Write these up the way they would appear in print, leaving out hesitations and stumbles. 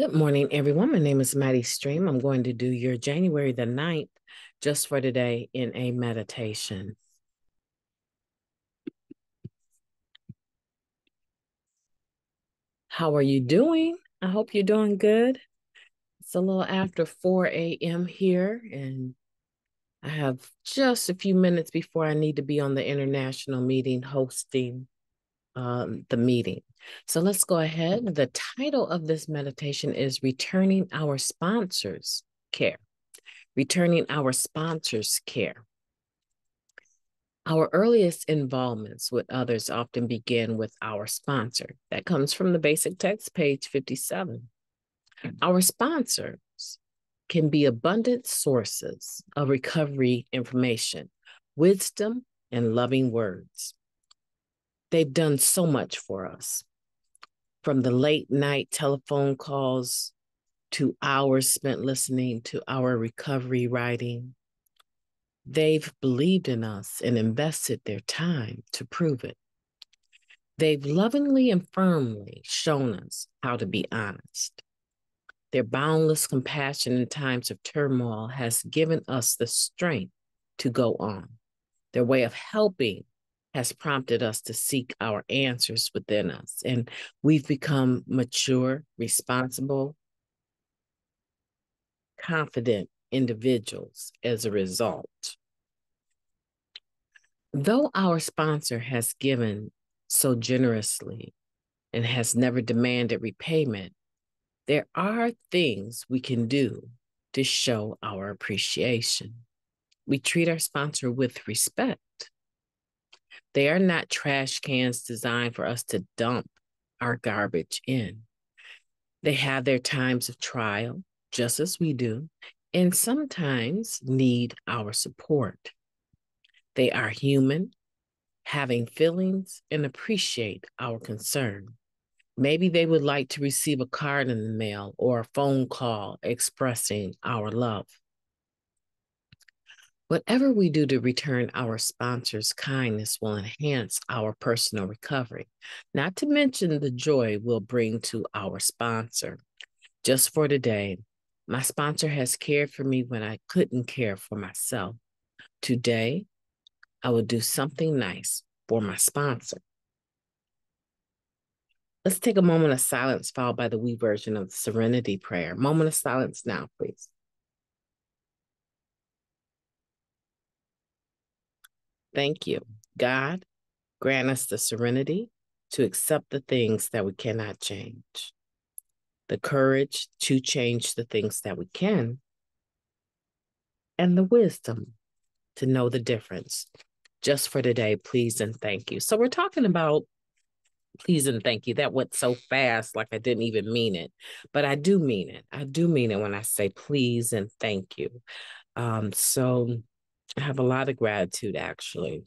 Good morning, everyone. My name is MightyStream. I'm going to do your January the 9th just for today in a meditation. How are you doing? I hope you're doing good. It's a little after 4 a.m. here, and I have just a few minutes before I need to be on the international meeting hosting the meeting. So let's go ahead. The title of this meditation is Returning Our Sponsors' Care. Returning our sponsors' care. Our earliest involvements with others often begin with our sponsor. That comes from the basic text, page 57. Our sponsors can be abundant sources of recovery information, wisdom, and loving words. They've done so much for us, from the late night telephone calls to hours spent listening to our recovery writing. They've believed in us and invested their time to prove it. They've lovingly and firmly shown us how to be honest. Their boundless compassion in times of turmoil has given us the strength to go on. Their way of helping has prompted us to seek our answers within us, and we've become mature, responsible, confident individuals as a result. Though our sponsor has given so generously and has never demanded repayment, there are things we can do to show our appreciation. We treat our sponsor with respect. They are not trash cans designed for us to dump our garbage in. They have their times of trial, just as we do, and sometimes need our support. They are human, having feelings, and appreciate our concern. Maybe they would like to receive a card in the mail or a phone call expressing our love. Whatever we do to return our sponsor's kindness will enhance our personal recovery, not to mention the joy we'll bring to our sponsor. Just for today, my sponsor has cared for me when I couldn't care for myself. Today, I will do something nice for my sponsor. Let's take a moment of silence followed by the we version of the Serenity Prayer. Moment of silence now, please. Thank you. God, grant us the serenity to accept the things that we cannot change, the courage to change the things that we can, and the wisdom to know the difference. Just for today, please and thank you. So we're talking about please and thank you. That went so fast, like I didn't even mean it, but I do mean it. I do mean it when I say please and thank you. So I have a lot of gratitude, actually.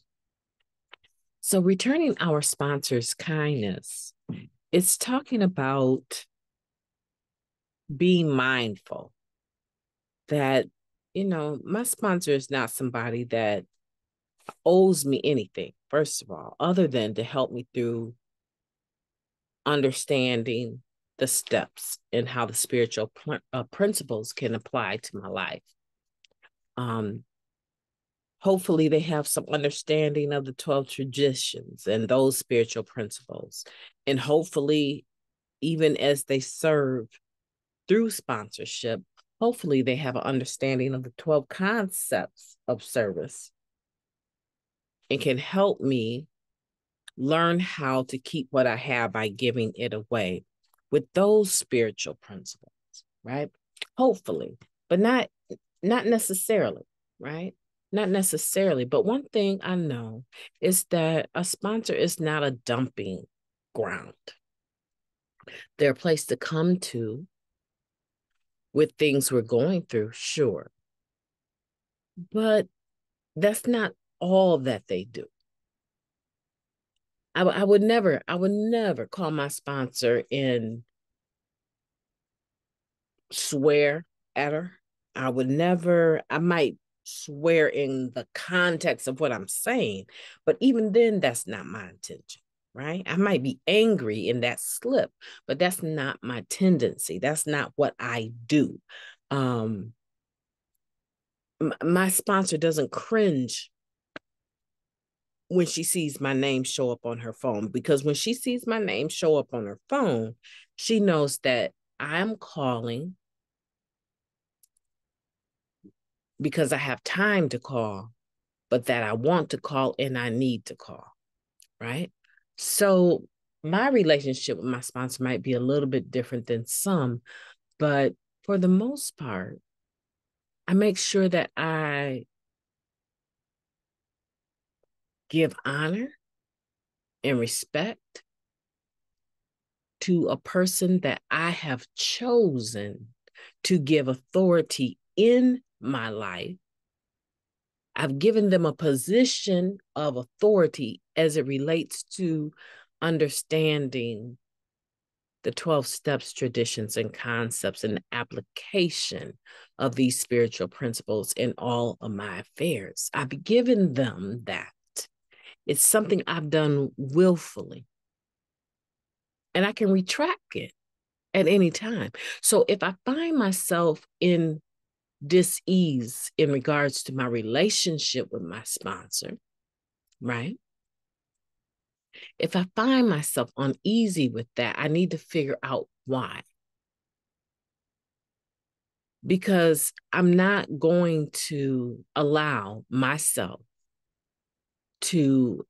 So returning our sponsor's kindness, it's talking about being mindful that, my sponsor is not somebody that owes me anything, first of all, other than to help me through understanding the steps and how the spiritual principles can apply to my life. Hopefully they have some understanding of the 12 traditions and those spiritual principles. And hopefully, even as they serve through sponsorship, hopefully they have an understanding of the 12 concepts of service and can help me learn how to keep what I have by giving it away with those spiritual principles, right? Hopefully, but not necessarily, right? Not necessarily. But one thing I know is that a sponsor is not a dumping ground. They're a place to come to with things we're going through, sure. But that's not all that they do. I would never call my sponsor and swear at her. I might swear in the context of what I'm saying, but even then, that's not my intention. right? I might be angry in that slip, but that's not my tendency. That's not what I do. My sponsor doesn't cringe when she sees my name show up on her phone, because when she sees my name show up on her phone, she knows that I'm calling because I have time to call, but that I want to call and I need to call, right? So my relationship with my sponsor might be a little bit different than some, but for the most part, I make sure that I give honor and respect to a person that I have chosen to give authority in my life. I've given them a position of authority as it relates to understanding the 12 steps, traditions, and concepts, and the application of these spiritual principles in all of my affairs. I've given them that. It's something I've done willfully, and I can retract it at any time. So if I find myself in dis-ease in regards to my relationship with my sponsor, right? If I find myself uneasy with that, I need to figure out why. Because I'm not going to allow myself to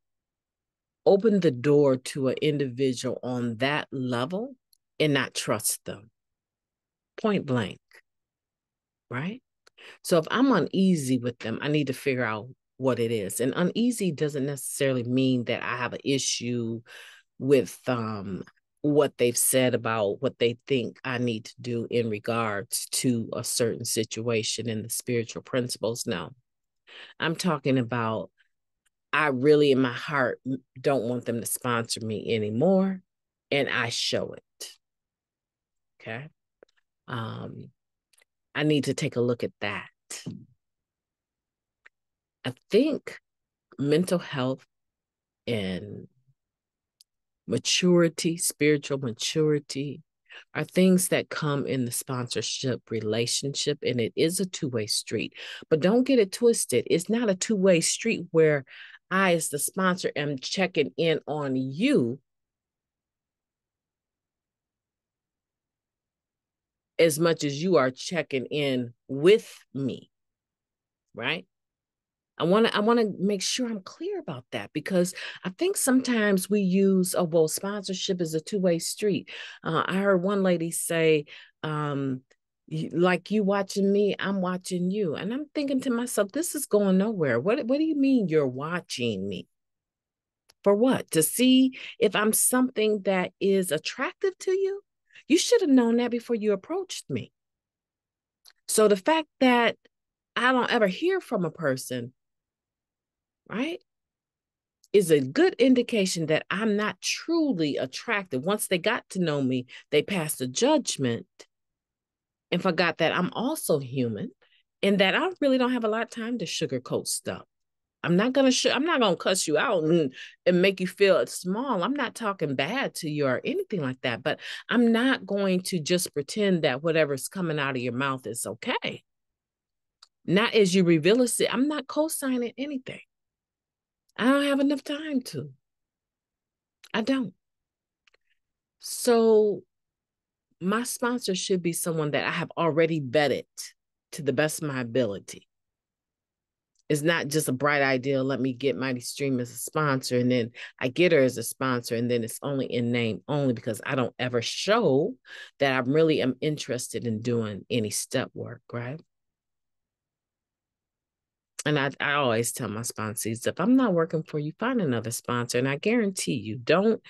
open the door to an individual on that level and not trust them. Point blank, right? So if I'm uneasy with them, I need to figure out what it is. And uneasy doesn't necessarily mean that I have an issue with what they've said about what they think I need to do in regards to a certain situation in the spiritual principles. No, I'm talking about I really in my heart don't want them to sponsor me anymore, and I show it. Okay. I need to take a look at that. I think mental health and maturity, spiritual maturity, are things that come in the sponsorship relationship, and it is a two-way street. But don't get it twisted. It's not a two-way street where I, as the sponsor, am checking in on you as much as you are checking in with me, right? I want to make sure I'm clear about that, because I think sometimes we use, oh, well, sponsorship is a two-way street. I heard one lady say, like you watching me, I'm watching you. And I'm thinking to myself, this is going nowhere. What do you mean you're watching me? For what? To see if I'm something that is attractive to you? You should have known that before you approached me. So the fact that I don't ever hear from a person, right, is a good indication that I'm not truly attractive. Once they got to know me, they passed a judgment and forgot that I'm also human and that I really don't have a lot of time to sugarcoat stuff. I'm not gonna cuss you out and make you feel small. I'm not talking bad to you or anything like that, but I'm not going to just pretend that whatever's coming out of your mouth is okay. Not as you reveal it. I'm not co-signing anything. I don't have enough time to. I don't. So my sponsor should be someone that I have already vetted to the best of my ability. It's not just a bright idea. Let me get MightyStream as a sponsor, and then I get her as a sponsor, and then it's only in name only, because I don't ever show that I really am interested in doing any step work, right? And I always tell my sponsees, if I'm not working for you, find another sponsor. And I guarantee you, don't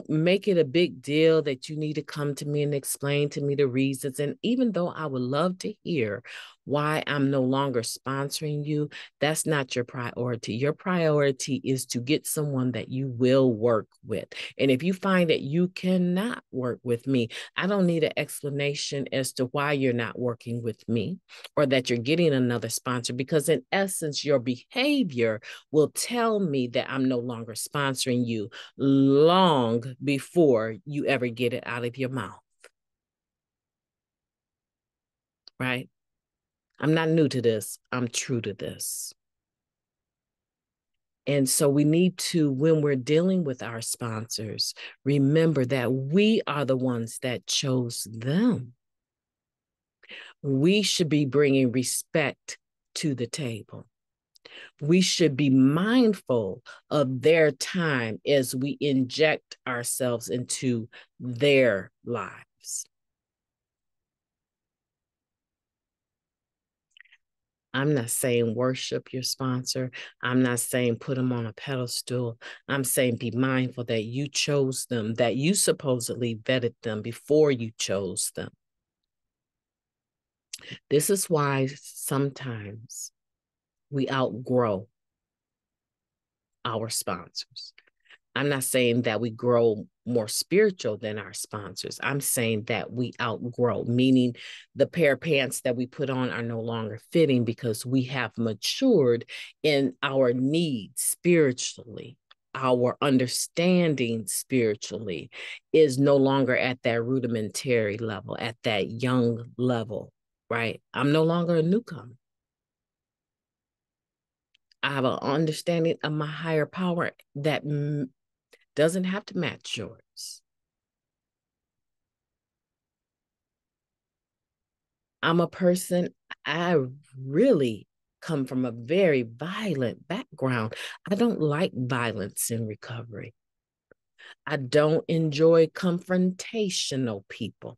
make it a big deal that you need to come to me and explain to me the reasons. And even though I would love to hear why I'm no longer sponsoring you, that's not your priority. Your priority is to get someone that you will work with. And if you find that you cannot work with me, I don't need an explanation as to why you're not working with me or that you're getting another sponsor, because in essence, your behavior will tell me that I'm no longer sponsoring you long before you ever get it out of your mouth. Right? I'm not new to this. I'm true to this. And so we need to, when we're dealing with our sponsors, remember that we are the ones that chose them. We should be bringing respect to the table. We should be mindful of their time as we inject ourselves into their lives. I'm not saying worship your sponsor. I'm not saying put them on a pedestal. I'm saying be mindful that you chose them, that you supposedly vetted them before you chose them. This is why sometimes we outgrow our sponsors. I'm not saying that we grow more spiritual than our sponsors. I'm saying that we outgrow, meaning the pair of pants that we put on are no longer fitting because we have matured in our needs spiritually. Our understanding spiritually is no longer at that rudimentary level, at that young level, right? I'm no longer a newcomer. I have an understanding of my higher power that doesn't have to match yours. I'm a person, I really come from a very violent background. I don't like violence in recovery. I don't enjoy confrontational people.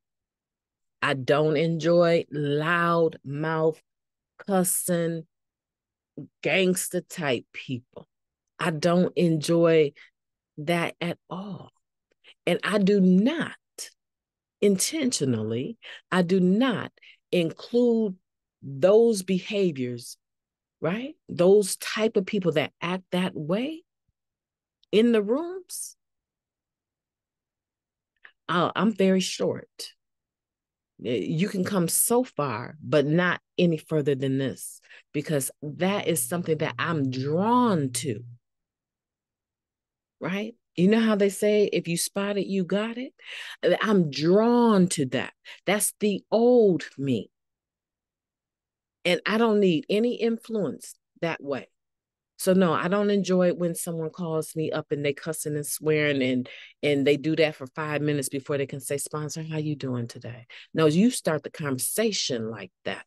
I don't enjoy loud mouth, cussing, gangster type people. I don't enjoy that at all. And I do not intentionally, I do not include those behaviors, right? Those type of people that act that way in the rooms. I'm very short. You can come so far, but not any further than this, because that is something that I'm drawn to, right? You know how they say, if you spot it, you got it? I'm drawn to that. That's the old me. And I don't need any influence that way. So no, I don't enjoy it when someone calls me up and they cussing and swearing and they do that for 5 minutes before they can say, sponsor, how you doing today? No, you start the conversation like that.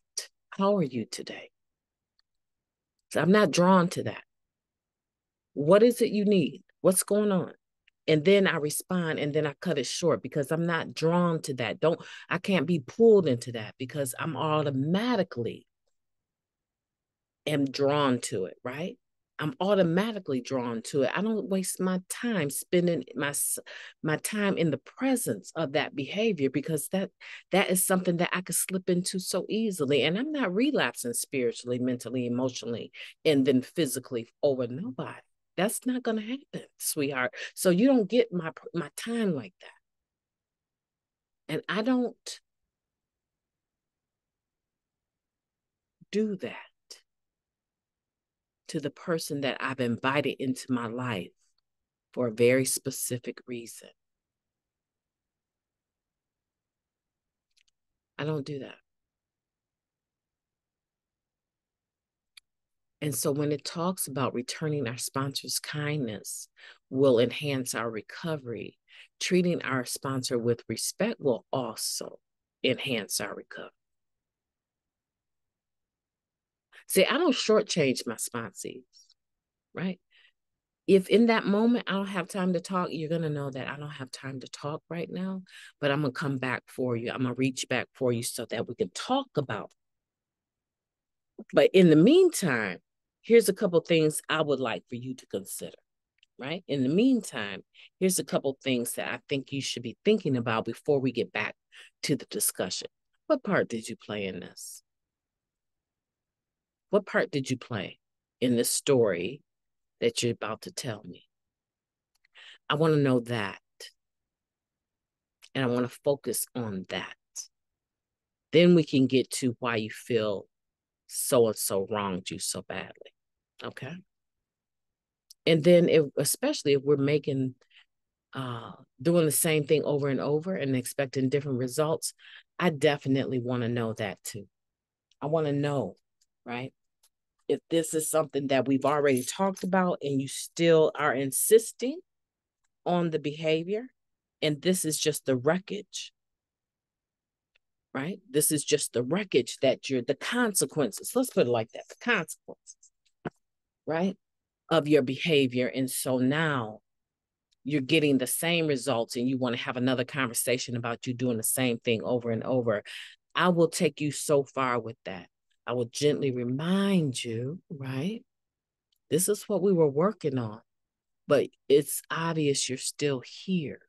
How are you today? So I'm not drawn to that. What is it you need? What's going on? And then I respond and then I cut it short because I'm not drawn to that. I can't be pulled into that because I'm automatically am drawn to it, right? I'm automatically drawn to it. I don't waste my time spending my time in the presence of that behavior because that is something that I could slip into so easily. And I'm not relapsing spiritually, mentally, emotionally, and then physically over nobody. That's not going to happen, sweetheart. So you don't get my time like that. And I don't do that to the person that I've invited into my life for a very specific reason. I don't do that. And so when it talks about returning our sponsor's kindness will enhance our recovery, treating our sponsor with respect will also enhance our recovery. See, I don't shortchange my sponsees, right? If in that moment I don't have time to talk, you're going to know that I don't have time to talk right now, but I'm going to come back for you. I'm going to reach back for you so that we can talk about it. But in the meantime, here's a couple things I would like for you to consider, right? In the meantime, here's a couple things that I think you should be thinking about before we get back to the discussion. What part did you play in this? What part did you play in the story that you're about to tell me? I want to know that. And I want to focus on that. Then we can get to why you feel so and so wronged you so badly. Okay. And then especially if we're doing the same thing over and over and expecting different results, I definitely want to know that too. I want to know, right? If this is something that we've already talked about and you still are insisting on the behavior, and this is just the wreckage, right? This is just the wreckage that the consequences, let's put it like that, the consequences, right, of your behavior. And so now you're getting the same results and you want to have another conversation about you doing the same thing over and over. I will take you so far with that. I will gently remind you, right? This is what we were working on, but it's obvious you're still here.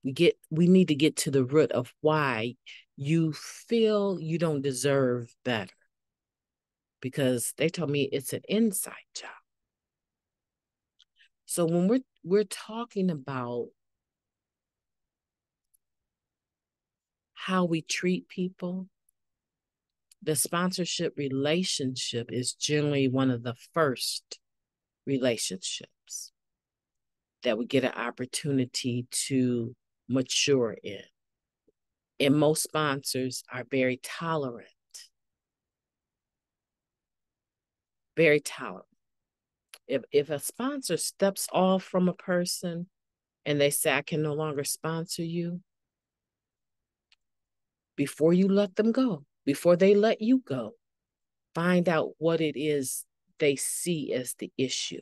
We need to get to the root of why you feel you don't deserve better, because they told me it's an inside job. So when we're talking about how we treat people, the sponsorship relationship is generally one of the first relationships that we get an opportunity to mature in. And most sponsors are very tolerant. Very tolerant. If a sponsor steps off from a person and they say, I can no longer sponsor you, before you let them go, before they let you go, find out what it is they see as the issue.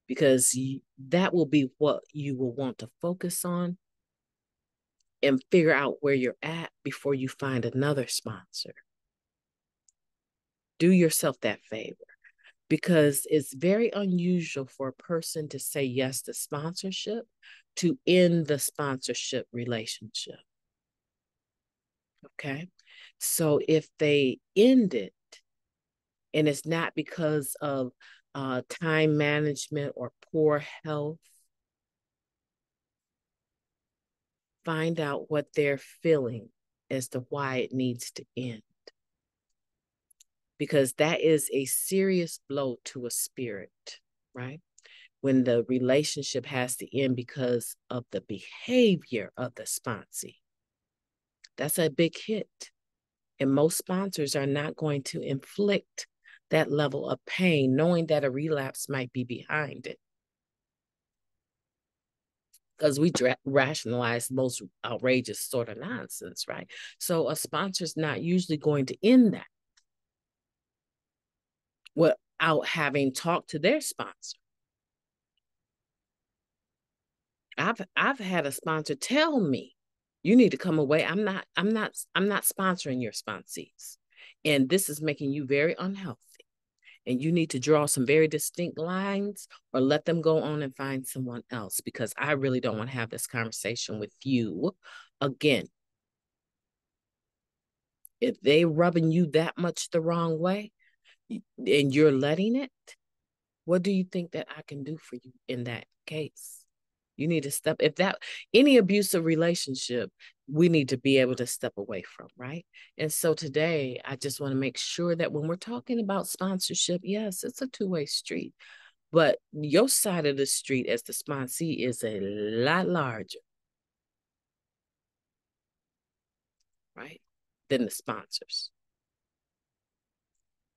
Because that will be what you will want to focus on and figure out where you're at before you find another sponsor. Do yourself that favor, because it's very unusual for a person to say yes to sponsorship to end the sponsorship relationship. Okay. So if they end it and it's not because of time management or poor health, find out what they're feeling as to why it needs to end. Because that is a serious blow to a spirit, right? When the relationship has to end because of the behavior of the sponsee. That's a big hit. And most sponsors are not going to inflict that level of pain, knowing that a relapse might be behind it. Because we rationalize most outrageous sort of nonsense, right? So a sponsor's not usually going to end that without having talked to their sponsor. I've had a sponsor tell me, you need to come away. I'm not sponsoring your sponsees. And this is making you very unhealthy. And you need to draw some very distinct lines or let them go on and find someone else, because I really don't want to have this conversation with you again. If they're rubbing you that much the wrong way and you're letting it, what do you think that I can do for you in that case? You need to step, if that, any abusive relationship, we need to be able to step away from, right? And so today, I just want to make sure that when we're talking about sponsorship, yes, it's a two-way street, but your side of the street as the sponsee is a lot larger, right, than the sponsors.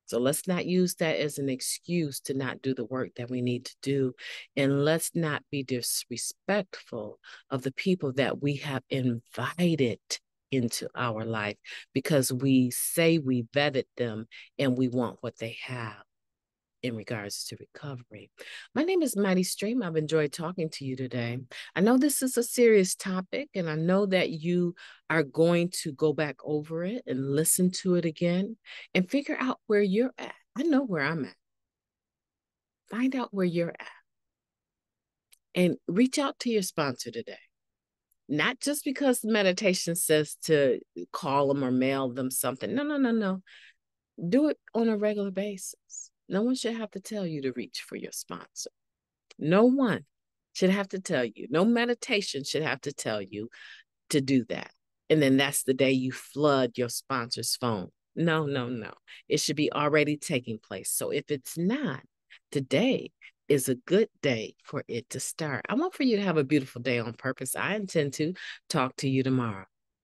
So let's not use that as an excuse to not do the work that we need to do. And let's not be disrespectful of the people that we have invited into our life because we say we vetted them and we want what they have in regards to recovery. My name is Mighty Stream. I've enjoyed talking to you today. I know this is a serious topic, and I know that you are going to go back over it and listen to it again and figure out where you're at. I know where I'm at. Find out where you're at and reach out to your sponsor today. Not just because the meditation says to call them or mail them something. No. Do it on a regular basis. No one should have to tell you to reach for your sponsor. No one should have to tell you. No meditation should have to tell you to do that. And then that's the day you flood your sponsor's phone. No, no, no. It should be already taking place. So if it's not, today is a good day for it to start. I want for you to have a beautiful day on purpose. I intend to talk to you tomorrow.